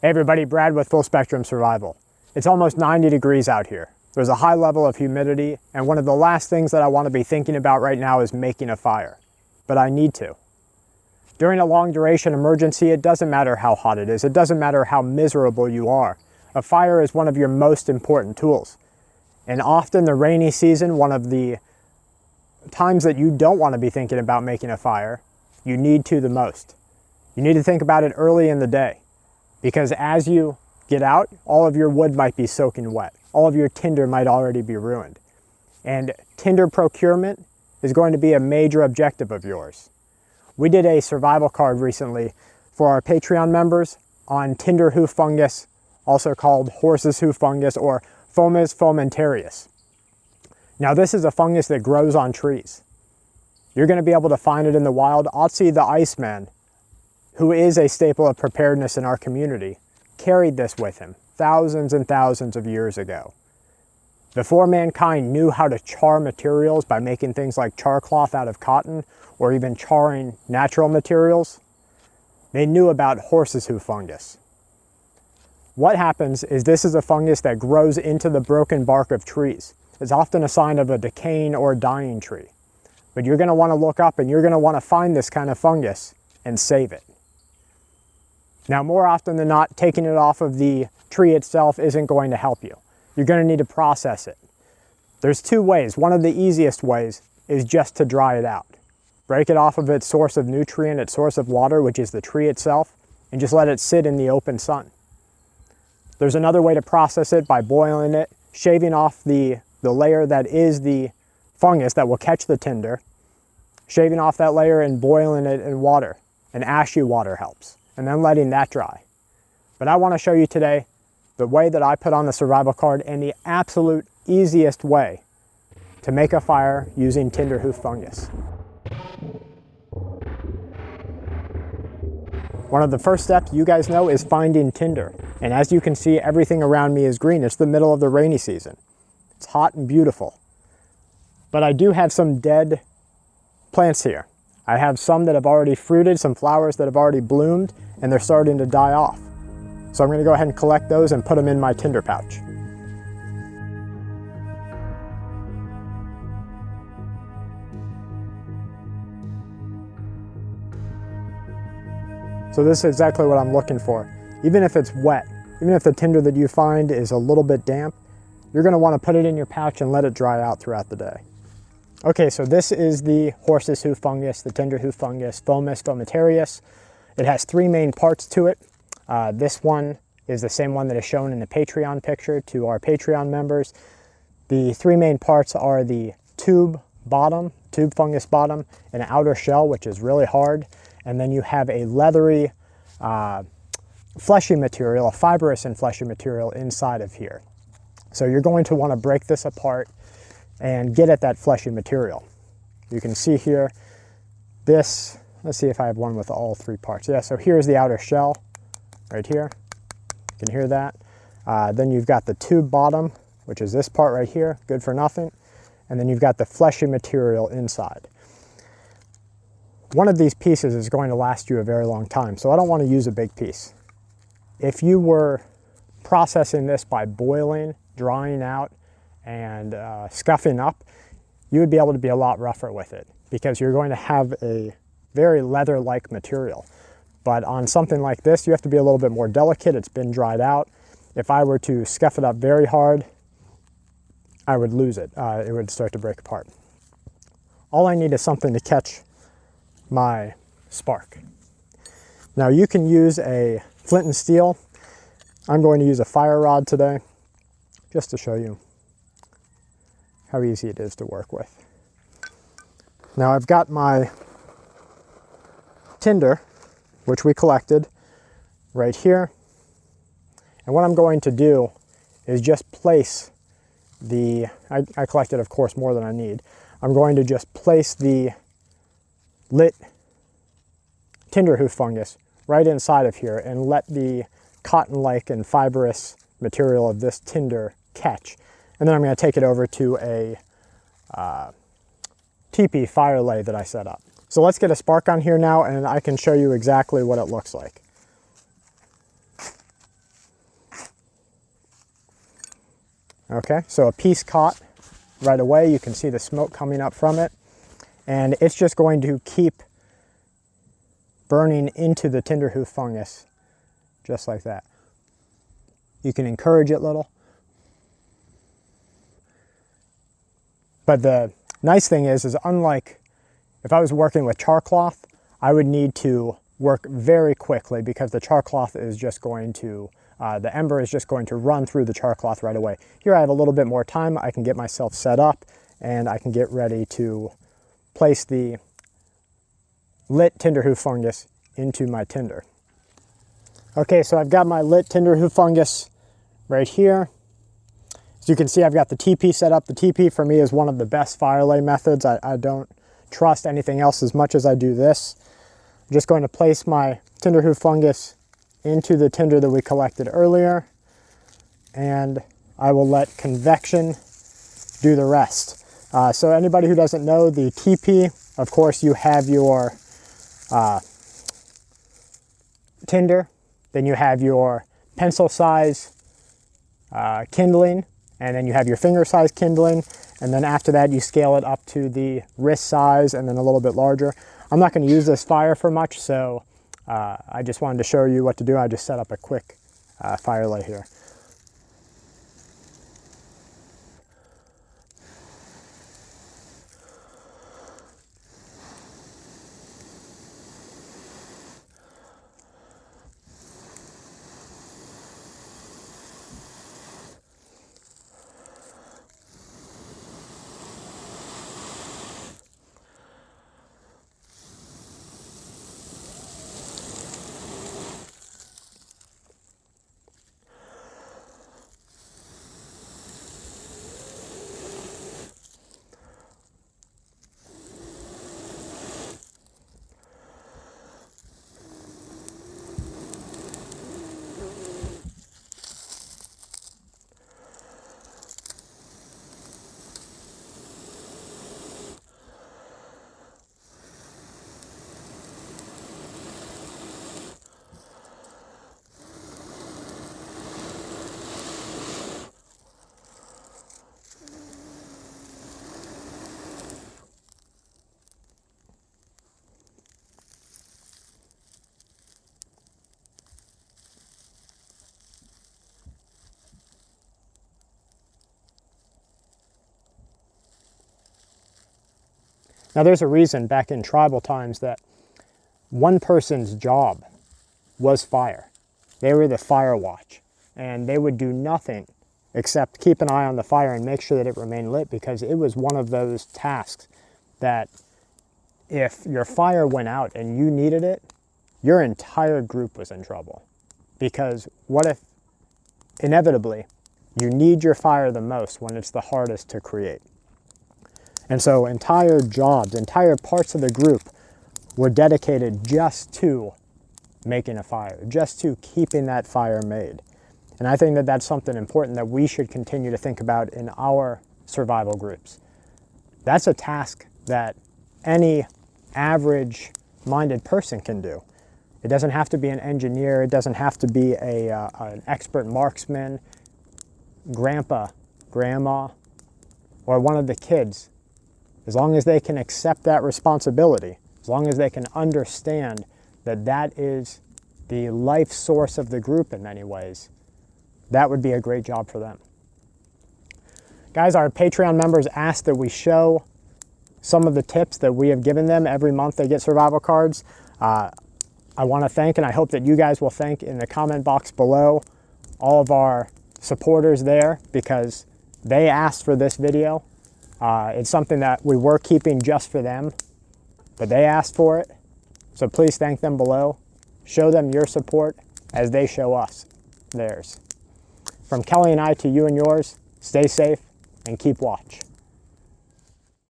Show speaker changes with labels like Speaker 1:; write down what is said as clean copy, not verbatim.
Speaker 1: Hey everybody, Brad with Full Spectrum Survival. It's almost 90 degrees out here. There's a high level of humidity, and one of the last things that I want to be thinking about right now is making a fire. But I need to. During a long duration emergency, it doesn't matter how hot it is. It doesn't matter how miserable you are. A fire is one of your most important tools. And often the rainy season, one of the times that you don't want to be thinking about making a fire, you need to the most. You need to think about it early in the day. Because as you get out, all of your wood might be soaking wet. All of your tinder might already be ruined. And tinder procurement is going to be a major objective of yours. We did a survival card recently for our Patreon members on Tinder Hoof Fungus, also called horse's hoof fungus or Fomes fomentarius. Now this is a fungus that grows on trees. You're going to be able to find it in the wild. Otzi the Iceman, who is a staple of preparedness in our community, carried this with him thousands and thousands of years ago. Before mankind knew how to char materials by making things like char cloth out of cotton or even charring natural materials, they knew about horse's hoof fungus. What happens is this is a fungus that grows into the broken bark of trees. It's often a sign of a decaying or dying tree. But you're going to want to look up and you're going to want to find this kind of fungus and save it. Now, more often than not, taking it off of the tree itself isn't going to help you. You're going to need to process it. There's two ways. One of the easiest ways is just to dry it out. Break it off of its source of nutrient, its source of water, which is the tree itself, and just let it sit in the open sun. There's another way to process it by boiling it, shaving off the layer that is the fungus that will catch the tinder, shaving off that layer and boiling it in water. And ashy water helps. And then letting that dry. But I want to show you today the way that I put on the survival card and the absolute easiest way to make a fire using Tinder Hoof Fungus. One of the first steps you guys know is finding tinder. And as you can see, everything around me is green. It's the middle of the rainy season. It's hot and beautiful. But I do have some dead plants here. I have some that have already fruited, some flowers that have already bloomed, and they're starting to die off. So I'm going to go ahead and collect those and put them in my tinder pouch. So this is exactly what I'm looking for. Even if it's wet, even if the tinder that you find is a little bit damp, you're going to want to put it in your pouch and let it dry out throughout the day. Okay, so this is the horse's hoof fungus, the Tinder Hoof Fungus, Fomes fomentarius. It has three main parts to it. This one is the same one that is shown in the Patreon picture to our Patreon members. The three main parts are the tube fungus bottom, an outer shell, which is really hard, and then you have a leathery, fleshy material, a fibrous and fleshy material inside of here. So you're going to want to break this apart and get at that fleshy material. You can see here, let's see if I have one with all three parts. Yeah, so here's the outer shell, right here. You can hear that. Then you've got the tube bottom, which is this part right here, good for nothing. And then you've got the fleshy material inside. One of these pieces is going to last you a very long time, so I don't want to use a big piece. If you were processing this by boiling, drying out, and scuffing up, you would be able to be a lot rougher with it because you're going to have a very leather-like material. But on something like this, you have to be a little bit more delicate. It's been dried out. If I were to scuff it up very hard, I would lose it. It would start to break apart. All I need is something to catch my spark. Now you can use a flint and steel. I'm going to use a fire rod today just to show you how easy it is to work with. Now I've got my tinder, which we collected right here. And what I'm going to do is just place I collected, of course, more than I need. I'm going to just place the lit Tinder Hoof Fungus right inside of here and let the cotton-like and fibrous material of this tinder catch. And then I'm going to take it over to a teepee fire lay that I set up. So let's get a spark on here now and I can show you exactly what it looks like. Okay, so a piece caught right away. You can see the smoke coming up from it, and it's just going to keep burning into the Tinder Hoof Fungus, just like that. You can encourage it a little. But the nice thing is unlike if I was working with char cloth, I would need to work very quickly because the char cloth is just going to, the ember is just going to run through the char cloth right away. Here I have a little bit more time. I can get myself set up and I can get ready to place the lit Tinder Hoof Fungus into my tinder. Okay, so I've got my lit Tinder Hoof Fungus right here. As you can see, I've got the TP set up. The TP for me is one of the best fire lay methods. I don't trust anything else as much as I do this. I'm just going to place my Tinder Hoof Fungus into the tinder that we collected earlier, and I will let convection do the rest. So anybody who doesn't know, the TP, of course, you have your tinder, then you have your pencil size kindling, and then you have your finger size kindling, and then after that you scale it up to the wrist size and then a little bit larger. I'm not going to use this fire for much, so I just wanted to show you what to do. I just set up a quick fire lay here. Now there's a reason back in tribal times that one person's job was fire. They were the fire watch, and they would do nothing except keep an eye on the fire and make sure that it remained lit, because it was one of those tasks that if your fire went out and you needed it, your entire group was in trouble. Because what if inevitably you need your fire the most when it's the hardest to create? And so entire jobs, entire parts of the group were dedicated just to making a fire, just to keeping that fire made. And I think that that's something important that we should continue to think about in our survival groups. That's a task that any average-minded person can do. It doesn't have to be an engineer. It doesn't have to be an expert marksman, grandpa, grandma, or one of the kids. As long as they can accept that responsibility, as long as they can understand that that is the life source of the group in many ways, that would be a great job for them. Guys, our Patreon members asked that we show some of the tips that we have given them. Every month they get survival cards. I want to thank, and I hope that you guys will thank in the comment box below, all of our supporters there, because they asked for this video. It's something that we were keeping just for them, but they asked for it. So please thank them below. Show them your support as they show us theirs. From Kelly and I to you and yours, stay safe and keep watch.